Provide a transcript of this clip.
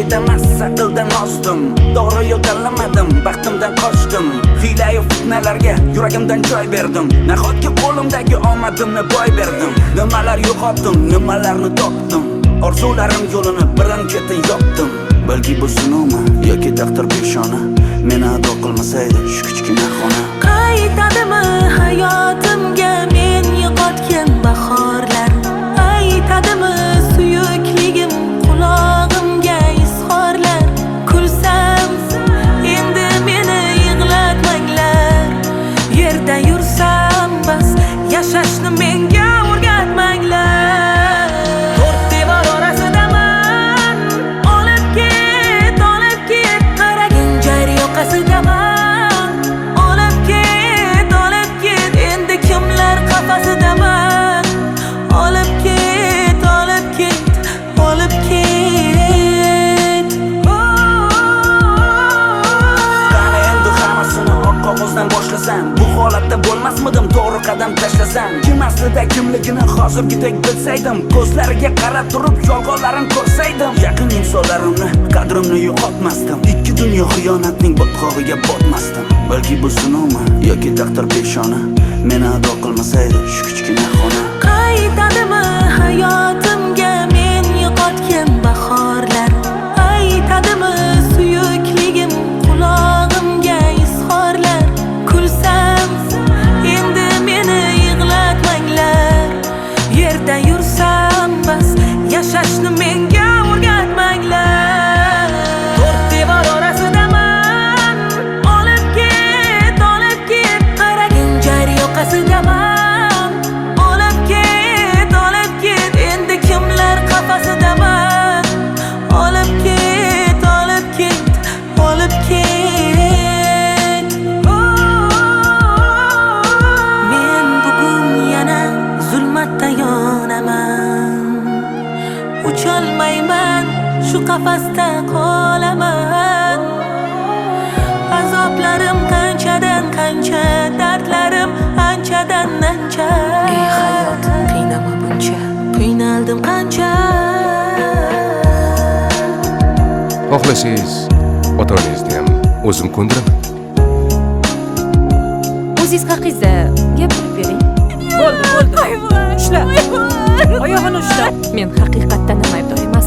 Yo'lida mastaqildan ozdim, to'g'ri yo'l tanlamadim, baxtimdan qochdim. Hiyla-yu fitnalarga yuragimdan joy berdim. Nahotki qo'limdagi omadimni boy berdim. Nimalar yo'qotdim, nimalarni topdim. Orzularim yo'lini birin-ketin yopdim. Balki bu sinovmi yoki taqdir peshona, meni ado qilmasaydi shu kichkina xona. Qaytadimi hayotimga men yo'qotgan bahorlar? Aytadimi suyukligim qulog'imga izhorlar? Kulsam endi meni yig'latmanglar. Yerda yursam bas, yashashni menga o'rgatmanglar. To'rt devor orasidaman, olib ket, qaragin jar yoqasidaman. Olib ket, endi kimlar qafasidaman. Olib ket, olib ket. Qani endi hammasini oq qog'ozdan boshlasam, bu holatda bo'lmasmidim to'g'ri qadam tashlasam. Kim aslida kimligini hozirgidek bilsaydim, ko'zlariga qarab turib yolg'onlarini ko'rsaydim, yaqin insonlarimni qadrimni yo'qotmasdim, ikki dunyo xiyonatning botqog'iga botmasdim. Balki bu sinovmi yoki taqdir peshona, meni ado qilmasaydi shu kichkina xona. Qaytadimi hayotimga men yo'qotgan bahorlar? Aytadimi suyukligim qulog'imga izhorlar? Kulsam endi meni yig'latmanglar. Yerda yursam bas, yashashni menga o'rgatmanglar. To'rt devor orasidaman, olib ket, qaragin jar yoqasidaman. Olib ket, endi kimlar qafasidaman. Olib ket, Men bugun yana zulmatda yonaman. Ucholmayman, shu qafasda qolaman. Azoblarim qanchadan qancha, dardlarim anchadan ancha. Ey hayot, qiynama buncha, qiynaldim qancha. Xohlasangiz ota-onangizni ham o'zim ko'ndiraman. O'zingiz haqingizda gapirib bering. Bo'ldi. Ushla. Oyog'ini ushla. Men haqiqatdan ham aybdor emasman.